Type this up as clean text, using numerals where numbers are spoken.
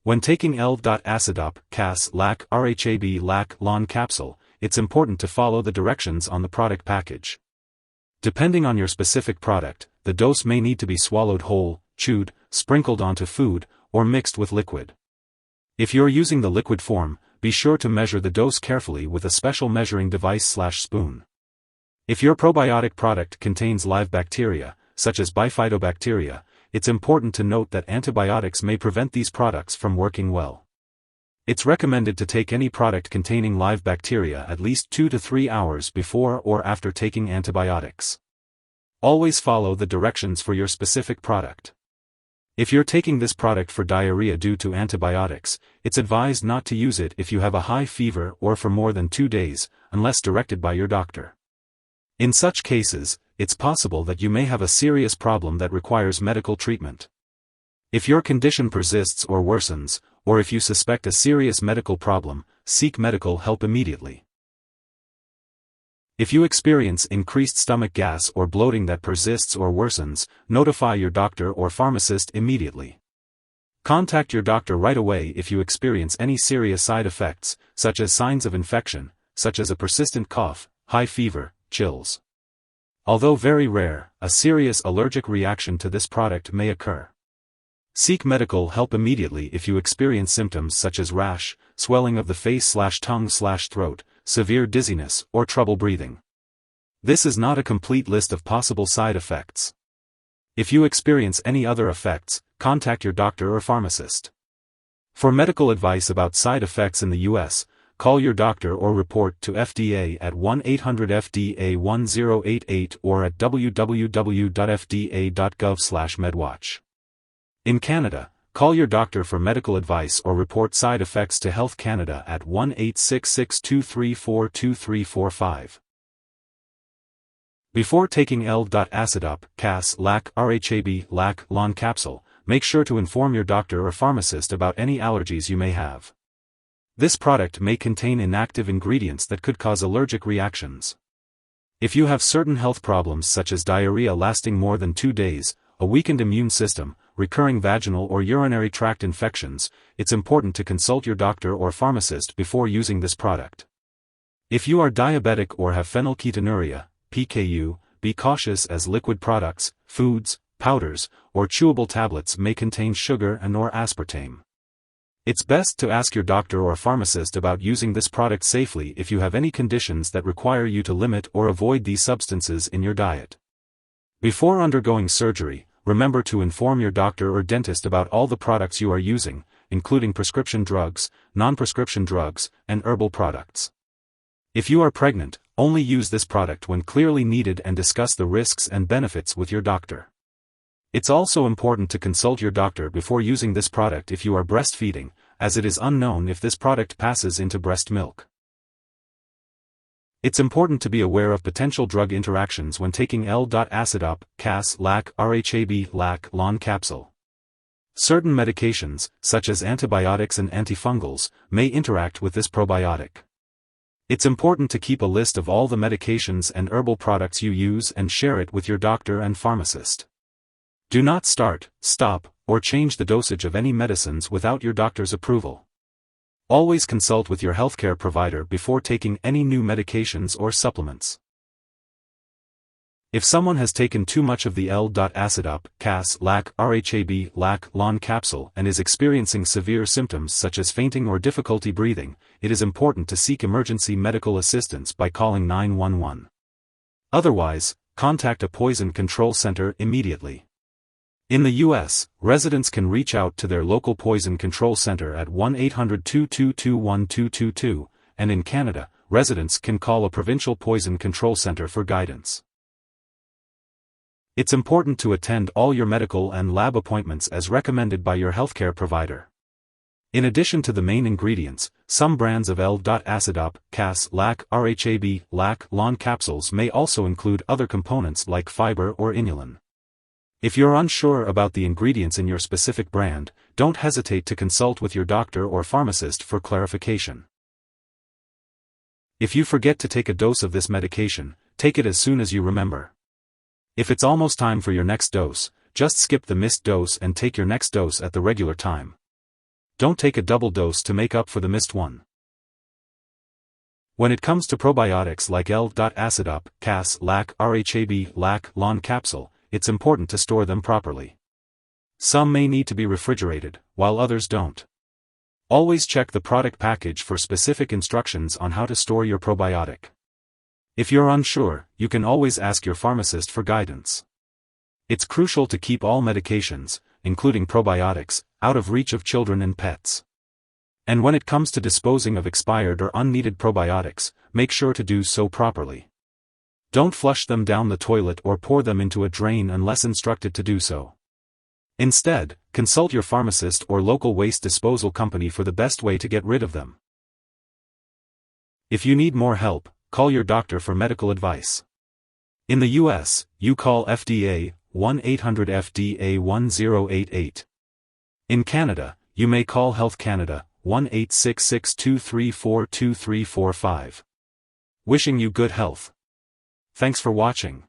When taking L.Acidop Cas Lac Rha-B.Lac Lon Capsule, it's important to follow the directions on the product package. Depending on your specific product, the dose may need to be swallowed whole, chewed, sprinkled onto food, or mixed with liquid. If you're using the liquid form, be sure to measure the dose carefully with a special measuring device/spoon. If your probiotic product contains live bacteria, such as bifidobacteria, it's important to note that antibiotics may prevent these products from working well. It's recommended to take any product containing live bacteria at least 2 to 3 hours before or after taking antibiotics. Always follow the directions for your specific product. If you're taking this product for diarrhea due to antibiotics, it's advised not to use it if you have a high fever or for more than 2 days, unless directed by your doctor. In such cases, it's possible that you may have a serious problem that requires medical treatment. If your condition persists or worsens, or if you suspect a serious medical problem, seek medical help immediately. If you experience increased stomach gas or bloating that persists or worsens, notify your doctor or pharmacist immediately. Contact your doctor right away if you experience any serious side effects, such as signs of infection, such as a persistent cough, high fever, chills. Although very rare, a serious allergic reaction to this product may occur. Seek medical help immediately if you experience symptoms such as rash, swelling of the face/tongue/throat, severe dizziness, or trouble breathing. This is not a complete list of possible side effects. If you experience any other effects, contact your doctor or pharmacist. For medical advice about side effects in the U.S., call your doctor or report to FDA at 1-800-FDA-1088 or at www.fda.gov/medwatch. In Canada, call your doctor for medical advice or report side effects to Health Canada at 1-866-234-2345. Before taking L.Acidop Cas Lac Rha-B.Lac Lon Capsule, make sure to inform your doctor or pharmacist about any allergies you may have. This product may contain inactive ingredients that could cause allergic reactions. If you have certain health problems such as diarrhea lasting more than 2 days, a weakened immune system, recurring vaginal or urinary tract infections, it's important to consult your doctor or pharmacist before using this product. If you are diabetic or have phenylketonuria, PKU, be cautious as liquid products, foods, powders, or chewable tablets may contain sugar and/or aspartame. It's best to ask your doctor or pharmacist about using this product safely if you have any conditions that require you to limit or avoid these substances in your diet. Before undergoing surgery, remember to inform your doctor or dentist about all the products you are using, including prescription drugs, non-prescription drugs, and herbal products. If you are pregnant, only use this product when clearly needed and discuss the risks and benefits with your doctor. It's also important to consult your doctor before using this product if you are breastfeeding, as it is unknown if this product passes into breast milk. It's important to be aware of potential drug interactions when taking L.Acidop Cas Lac Rha-B.Lac Lon Capsule. Certain medications, such as antibiotics and antifungals, may interact with this probiotic. It's important to keep a list of all the medications and herbal products you use and share it with your doctor and pharmacist. Do not start, stop, or change the dosage of any medicines without your doctor's approval. Always consult with your healthcare provider before taking any new medications or supplements. If someone has taken too much of the L.Acidop Cas Lac Rha-B.Lac Lon Capsule and is experiencing severe symptoms such as fainting or difficulty breathing, it is important to seek emergency medical assistance by calling 911. Otherwise, contact a poison control center immediately. In the U.S., residents can reach out to their local poison control center at 1-800-222-1222, and in Canada, residents can call a provincial poison control center for guidance. It's important to attend all your medical and lab appointments as recommended by your healthcare provider. In addition to the main ingredients, some brands of L.Acidop Cas Lac Rha-B.Lac Lon capsules may also include other components like fiber or inulin. If you're unsure about the ingredients in your specific brand, don't hesitate to consult with your doctor or pharmacist for clarification. If you forget to take a dose of this medication, take it as soon as you remember. If it's almost time for your next dose, just skip the missed dose and take your next dose at the regular time. Don't take a double dose to make up for the missed one. When it comes to probiotics like L.Acidop Cas Lac Rha-B.Lac Lon Capsule, it's important to store them properly. Some may need to be refrigerated, while others don't. Always check the product package for specific instructions on how to store your probiotic. If you're unsure, you can always ask your pharmacist for guidance. It's crucial to keep all medications, including probiotics, out of reach of children and pets. And when it comes to disposing of expired or unneeded probiotics, make sure to do so properly. Don't flush them down the toilet or pour them into a drain unless instructed to do so. Instead, consult your pharmacist or local waste disposal company for the best way to get rid of them. If you need more help, call your doctor for medical advice. In the US, you call FDA 1-800-FDA-1088. In Canada, you may call Health Canada 1-866-234-2345. Wishing you good health. Thanks for watching.